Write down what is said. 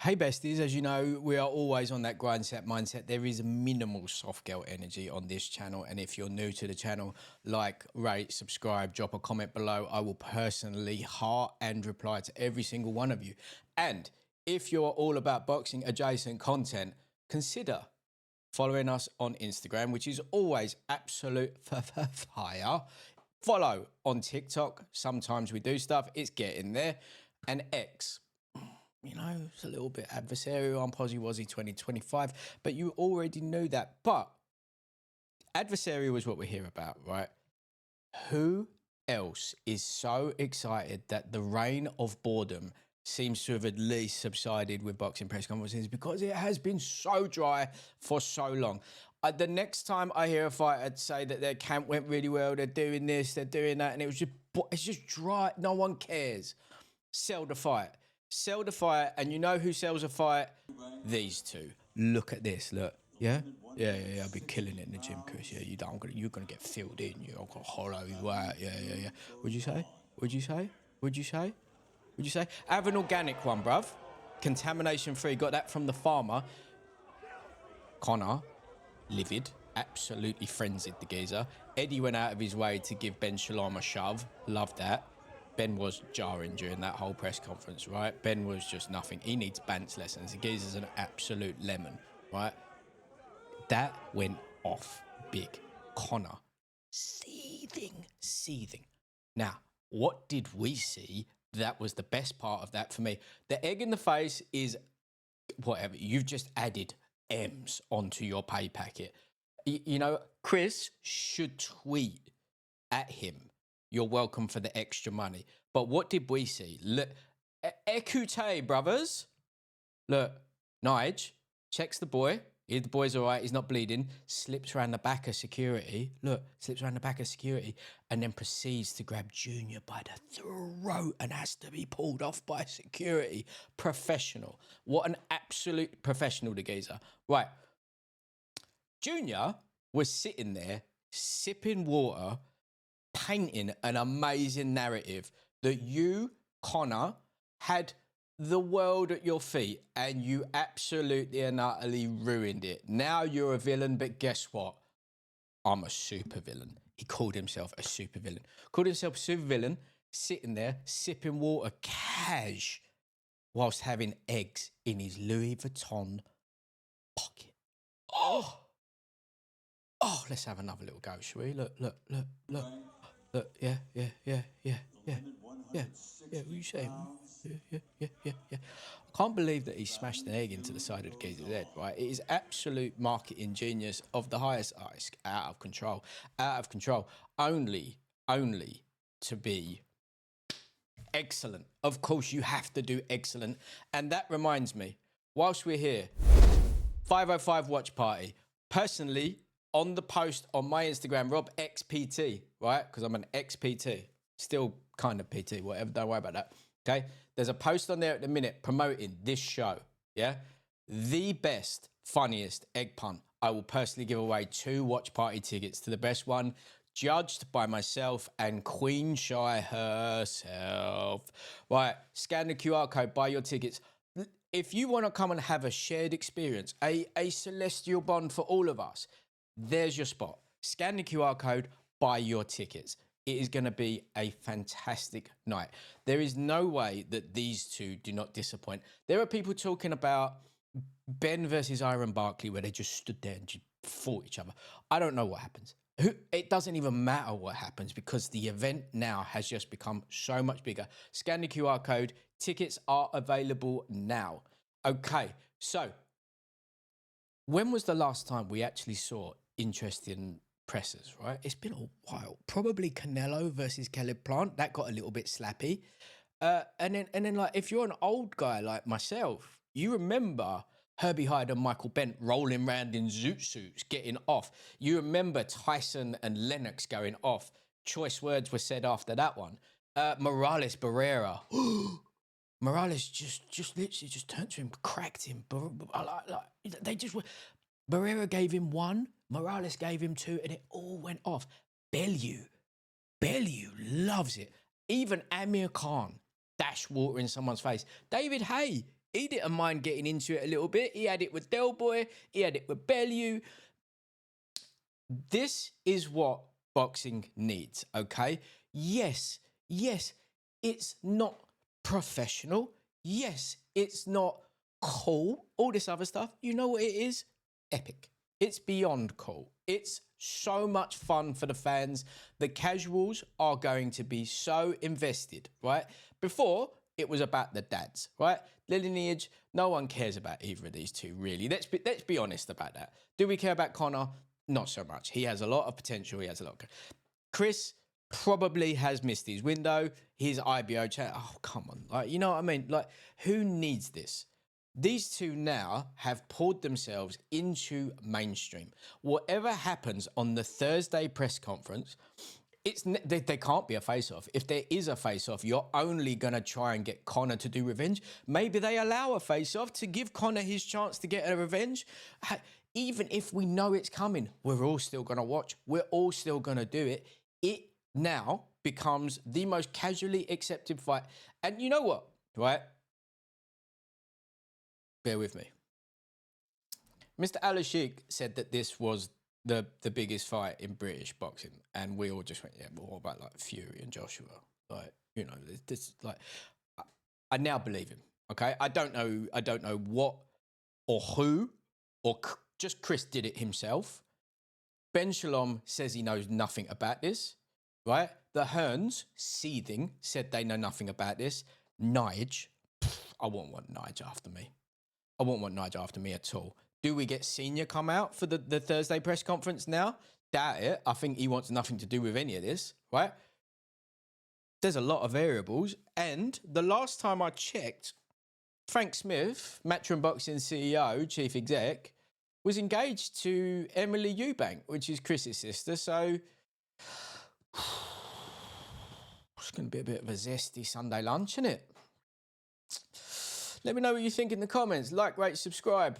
Hey besties, as you know, we are always on that grind set mindset. There is minimal soft girl energy on this channel. And if you're new to the channel, like, rate, subscribe, drop a comment below. I will personally heart and reply to every single one of you. And if you're all about boxing adjacent content, consider following us on Instagram, which is always absolute fire. Follow on TikTok. Sometimes we do stuff. It's getting there. And X. You know, it's a little bit adversarial on Posy Wazzy 2025, but you already knew that. But adversarial is what we're here about, right? Who else is so excited that the reign of boredom seems to have at least subsided with boxing press conferences, because it has been so dry for so long. The next time I hear a fighter say that their camp went really well, they're doing this, they're doing that, and it's just dry. No one cares. Sell the fight. Sell the fight, and you know who sells a fight? These two. Look at this. Look, yeah. I've been killing it in the gym, Chris. Yeah, you're gonna get filled in. You're gonna hollow you out. Yeah. Would you say? Have an organic one, bruv. Contamination free. Got that from the farmer. Conor, livid, absolutely frenzied, the geezer. Eddie went out of his way to give Ben Shalom a shove. Love that. Ben was jarring during that whole press conference, right? Ben was just nothing. He needs Bantz lessons. The geezer's an absolute lemon, right? That went off big. Conor, seething. Now, what did we see? That was the best part of that for me. The egg in the face is whatever. You've just added M's onto your pay packet. You know, Chris should tweet at him, "You're welcome for the extra money." But what did we see? Look, écoutez, brothers. Look, Nigel checks the boy. The boy's all right. He's not bleeding. Slips around the back of security. Look, slips around the back of security, and then proceeds to grab Junior by the throat and has to be pulled off by security. Professional. What an absolute professional, the geezer. Right. Junior was sitting there sipping water, painting an amazing narrative that you, Conor, had the world at your feet and you absolutely and utterly ruined it. Now you're a villain, but guess what? I'm a super villain. He called himself a super villain. Sitting there, sipping water cash, whilst having eggs in his Louis Vuitton pocket. Oh, let's have another little go, shall we? Look. Yeah. What are you saying? Yeah. I can't believe that he smashed an egg into the side of the geezer's head, right? It is absolute marketing genius of the highest. It's out of control. Only to be excellent. Of course, you have to do excellent. And that reminds me, whilst we're here, 505 watch party. Personally, on the post on my Instagram, Rob XPT, right? Because I'm an XPT, still kind of PT, whatever, don't worry about that, okay? There's a post on there at the minute promoting this show, yeah? The best, funniest egg punt. I will personally give away 2 watch party tickets to the best one, judged by myself and Queen Shy herself. Right, scan the QR code, buy your tickets. If you want to come and have a shared experience, a celestial bond for all of us, there's your spot. Scan the QR code, buy your tickets. It is going to be a fantastic night. There is no way that these two do not disappoint. There are people talking about Ben versus Iron Barkley, where they just stood there and just fought each other. I don't know what happens. It doesn't even matter what happens, because the event now has just become so much bigger. Scan the QR code. Tickets are available now. Okay, so when was the last time we actually saw interesting pressers, right? It's been a while. Probably Canelo versus Caleb Plant. That got a little bit slappy. And then like, if you're an old guy like myself, you remember Herbie Hyde and Michael Bent rolling around in zoot suits, getting off. You remember Tyson and Lennox going off. Choice words were said after that one. Morales Barrera. Morales just literally just turned to him, cracked him. They just were. Barrera gave him 1, Morales gave him 2, and it all went off. Bellew loves it. Even Amir Khan dashed water in someone's face. David Haye He didn't mind getting into it a little bit. He had it with Del Boy. He had it with Bellew. This is what boxing needs, okay? Yes, it's not professional. Yes, it's not cool. All this other stuff. You know what it is? Epic. It's beyond cool. It's so much fun for the fans. The casuals are going to be so invested, right? Before, it was about the dads, right? The lineage, no one cares about either of these two, really. Let's be honest about that. Do we care about Conor? Not so much. He has a lot of potential. He has a lot of... Chris probably has missed his window. His IBO chat. Oh, come on. Like, you know what I mean? Like, who needs this? These two now have pulled themselves into mainstream. Whatever happens on the Thursday press conference, there can't be a face-off. If there is a face-off, you're only going to try and get Conor to do revenge. Maybe they allow a face-off to give Conor his chance to get a revenge. Even if we know it's coming, we're all still going to watch. We're all still going to do it. It now becomes the most casually accepted fight. And you know what, right? Bear with me. Mr. Al-Sheikh said that this was the biggest fight in British boxing. And we all just went, yeah, well, what about like Fury and Joshua? Like, you know, this like, I now believe him, okay? I don't know what or who or just Chris did it himself. Ben Shalom says he knows nothing about this, right? The Hearns, seething, said they know nothing about this. Nigel, I won't want Nigel after me. I won't want Nigel after me at all. Do we get Senior come out for the Thursday press conference now? Doubt it. I think he wants nothing to do with any of this, right? There's a lot of variables. And the last time I checked, Frank Smith, Matchroom Boxing CEO, chief exec, was engaged to Emily Eubank, which is Chris's sister. So it's going to be a bit of a zesty Sunday lunch, isn't it? Let me know what you think in the comments. Like, rate, subscribe.